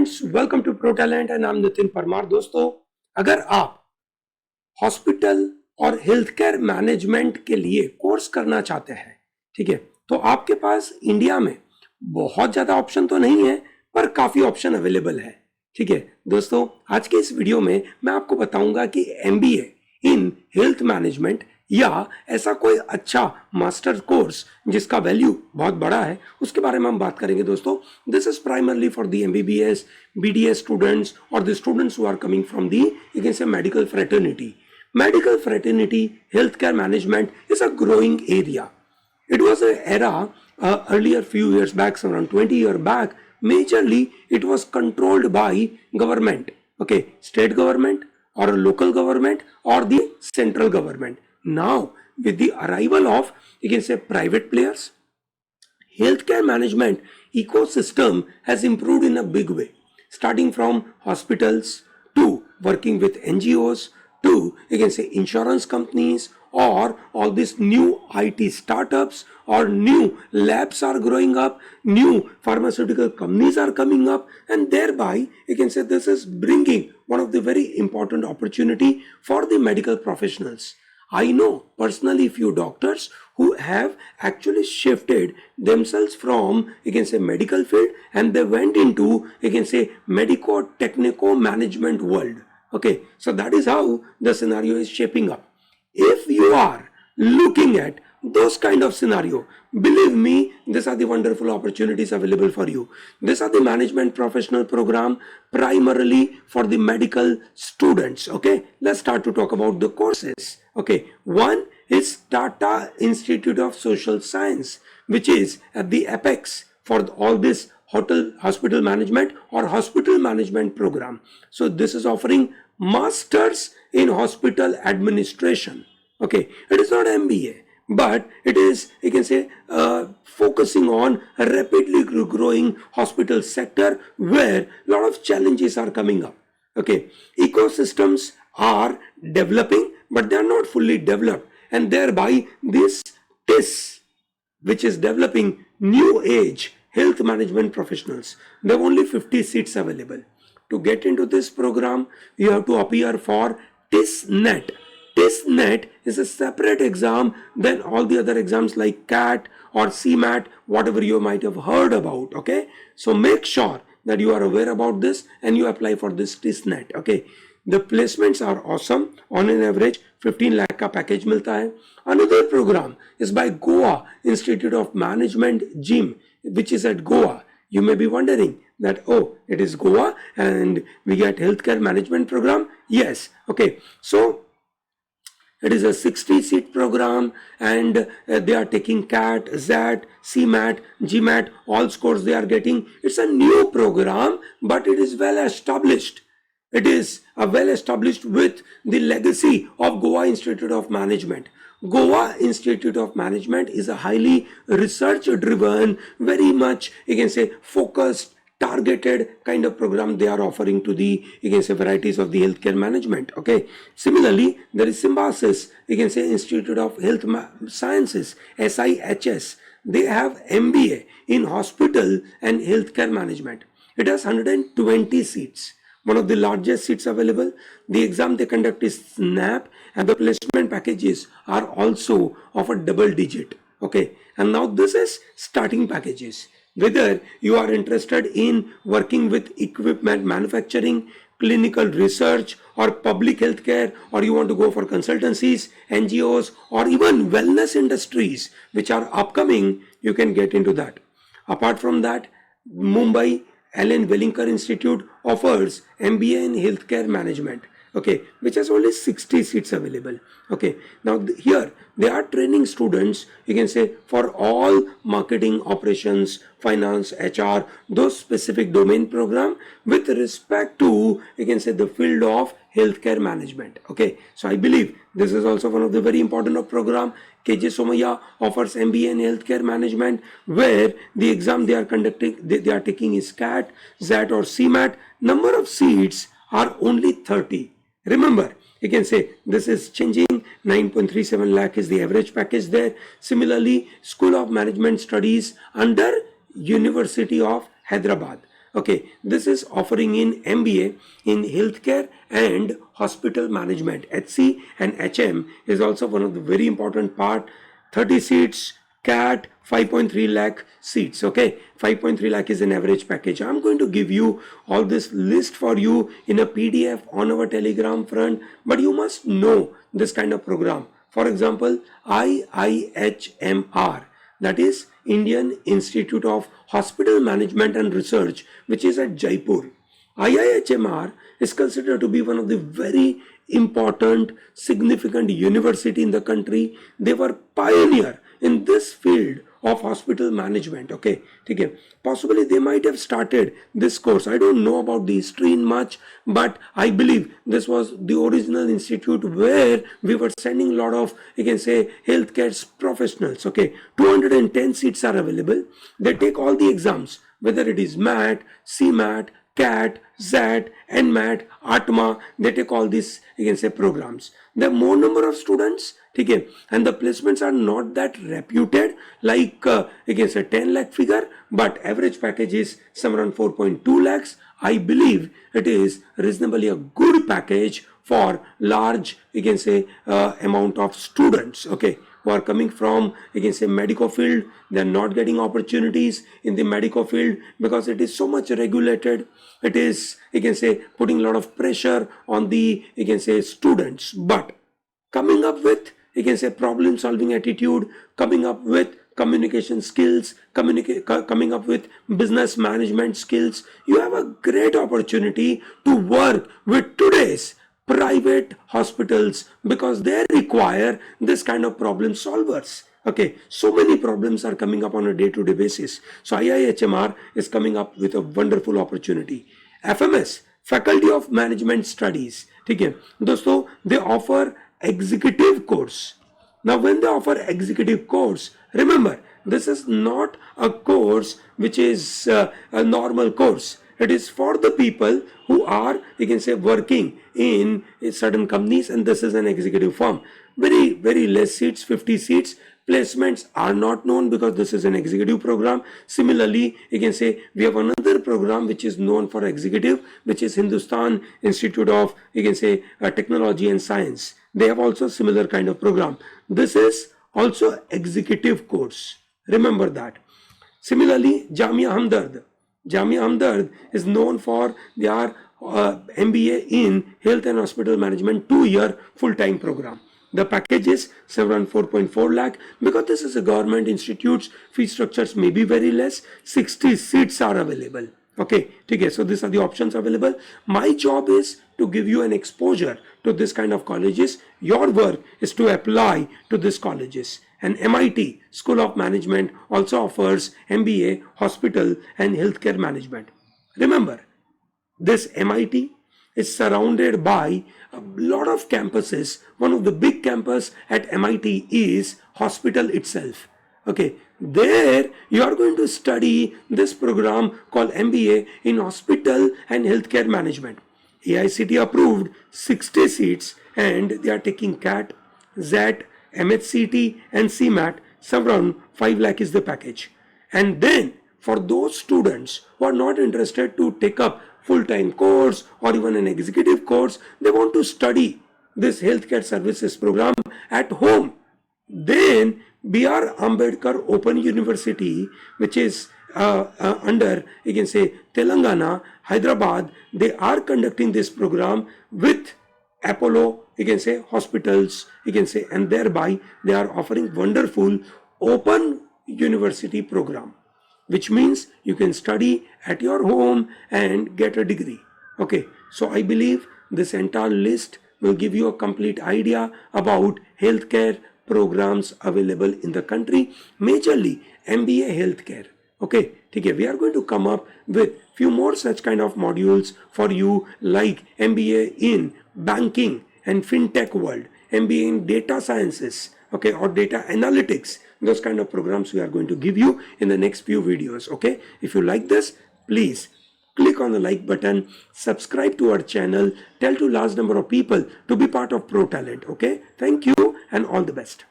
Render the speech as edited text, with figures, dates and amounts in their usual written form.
Friends, welcome to pro talent and I am Nitin Parmar. दोस्तों, अगर आप हॉस्पिटल और हेल्थ केयर मैनेजमेंट के लिए कोर्स करना चाहते हैं, ठीक है, तो आपके पास इंडिया में बहुत ज्यादा ऑप्शन तो नहीं है, पर काफी ऑप्शन अवेलेबल है। ठीक है दोस्तों, आज के इस वीडियो में मैं आपको बताऊंगा कि एमबीए इन हेल्थ मैनेजमेंट या ऐसा कोई अच्छा मास्टर कोर्स जिसका वैल्यू बहुत बड़ा है, उसके बारे में हम बात करेंगे। दोस्तों, this is primarily for the MBBS BDS students और the students who are coming from the you can say medical fraternity. Medical fraternity, healthcare management is a growing area. It was an era earlier few years back, around 20 years back, majorly it was controlled by government, okay, state government or a local government or the central government. Now, with the arrival of, you can say, private players, healthcare management ecosystem has improved in a big way, starting from hospitals to working with NGOs to, you can say, insurance companies or all these new IT startups or new labs are growing up, new pharmaceutical companies are coming up, and thereby you can say this is bringing one of the very important opportunity for the medical professionals. I know personally few doctors who have actually shifted themselves from, you can say, medical field and they went into, you can say, medico-technico management world. Okay, so that is how the scenario is shaping up. If you are looking at those kind of scenario, believe me, these are the wonderful opportunities available for you. These are the management professional program primarily for the medical students. Okay, let's start to talk about the courses. Okay, one is Tata Institute of Social Science, which is at the apex for all this hospital management or hospital management program. So this is offering masters in hospital administration. Okay, it is not MBA, but it is, you can say, focusing on a rapidly growing hospital sector where a lot of challenges are coming up. Okay, ecosystems are developing, but they are not fully developed, and thereby this TIS, which is developing new age health management professionals, they have only 50 seats available. To get into this program, you have to appear for TISNET. TISNET is a separate exam than all the other exams like CAT or CMAT, whatever you might have heard about. Okay, so make sure that you are aware about this and you apply for this TISNET. Okay, the placements are awesome. On an average 15 lakh का package मिलता है. Another program is by Goa Institute of Management, GIM, which is at Goa. You may be wondering that, oh, it is Goa and we get healthcare management program. Yes, okay, so it is a 60-seat program and they are taking CAT, ZAT, CMAT, GMAT, all scores they are getting. It's a new program, but it is well established. It is a well established with the legacy of Goa Institute of Management. Goa Institute of Management is a highly research driven, very much, you can say, focused, targeted kind of program they are offering to the, you can say, varieties of the healthcare management. Okay, similarly there is Symbiosis, you can say, Institute of Health Sciences, SIHS. They have MBA in hospital and healthcare management. It has 120 seats, one of the largest seats available. The exam they conduct is SNAP and the placement packages are also of a double digit. Okay, and now this is starting packages. Whether you are interested in working with equipment manufacturing, clinical research or public healthcare, or you want to go for consultancies, NGOs or even wellness industries which are upcoming, you can get into that. Apart from that, Mumbai Ellen Wellinger Institute offers MBA in healthcare management, okay, which has only 60 seats available. Okay, now here they are training students, you can say, for all marketing, operations, finance, HR, those specific domain program with respect to, you can say, the field of healthcare management. Okay, so I believe this is also one of the very important program. KJ Somaiya offers MBA in healthcare management, where the exam they are conducting, they are taking is CAT, ZAT or CMAT. Number of seats are only 30. Remember, you can say this is changing. 9.37 lakh is the average package there. Similarly, School of Management Studies under University of Hyderabad. Okay, this is offering in MBA in healthcare and hospital management. HC and HM is also one of the very important part. 30 seats, CAT 5.3 lakh seats. Okay, 5.3 lakh is an average package. I'm going to give you all this list for you in a PDF on our Telegram front, but you must know this kind of program. For example, IIHMR, that is Indian Institute of Hospital Management and Research, which is at Jaipur. IIHMR is considered to be one of the very important, significant university in the country. They were pioneer in this field of hospital management. Okay, possibly they might have started this course. I don't know about the history in much, but I believe this was the original institute where we were sending a lot of, you can say, healthcare professionals. Okay, 210 seats are available. They take all the exams, whether it is MAT, CMAT, CAT, ZAT, NMAT, ATMA. They take all these, you can say, programs. There are more number of students, and the placements are not that reputed like you can say 10 lakh figure, but average package is somewhere around 4.2 lakhs. I believe it is reasonably a good package for large, you can say, amount of students, okay, who are coming from, you can say, medical field. They are not getting opportunities in the medical field because it is so much regulated. It is, you can say, putting a lot of pressure on the, you can say, students. But coming up with, you can say, problem solving attitude, coming up with communication skills, coming up with business management skills, you have a great opportunity to work with today's private hospitals because they require this kind of problem solvers. Okay, so many problems are coming up on a day-to-day basis. So IIHMR is coming up with a wonderful opportunity. FMS, Faculty of Management Studies, दोस्तों, they offer executive course. Now when they offer executive course, remember, this is not a course which is a normal course. It is for the people who are, you can say, working in certain companies, and this is an executive firm. Very, very less seats, 50 seats. Placements are not known because this is an executive program. Similarly, you can say we have another program which is known for executive, which is Hindustan Institute of, you can say, Technology and Science. They have also similar kind of program. This is also executive course. Remember that. Similarly, Jamia Hamdard. Jamia Hamdard is known for their MBA in Health and Hospital Management 2-year full-time program. The package is 4.4 lakh. Because this is a government institute, fee structures may be very less. 60 seats are available. Okay, so these are the options available. My job is to give you an exposure to this kind of colleges. Your work is to apply to these colleges. And MIT School of Management also offers MBA, Hospital and Healthcare Management. Remember, this MIT is surrounded by a lot of campuses. One of the big campus at MIT is hospital itself. Okay, there you are going to study this program called MBA in Hospital and Healthcare Management. AICTE approved 60 seats, and they are taking CAT, ZAT, MHCT and CMAT. Around 5 lakh is the package. And then for those students who are not interested to take up full-time course or even an executive course, they want to study this healthcare services program at home, then B.R. Ambedkar Open University, which is under, you can say, Telangana, Hyderabad, they are conducting this program with Apollo, you can say, hospitals, you can say, and thereby they are offering wonderful open university program, which means you can study at your home and get a degree. Okay, so I believe this entire list will give you a complete idea about healthcare programs available in the country, majorly MBA healthcare. Okay, we are going to come up with few more such kind of modules for you, like MBA in banking and fintech world, MBA in data sciences, okay, or data analytics. Those kind of programs we are going to give you in the next few videos. Okay, if you like this, please click on the like button, subscribe to our channel, tell to large number of people to be part of Pro Talent. Okay, thank you and all the best.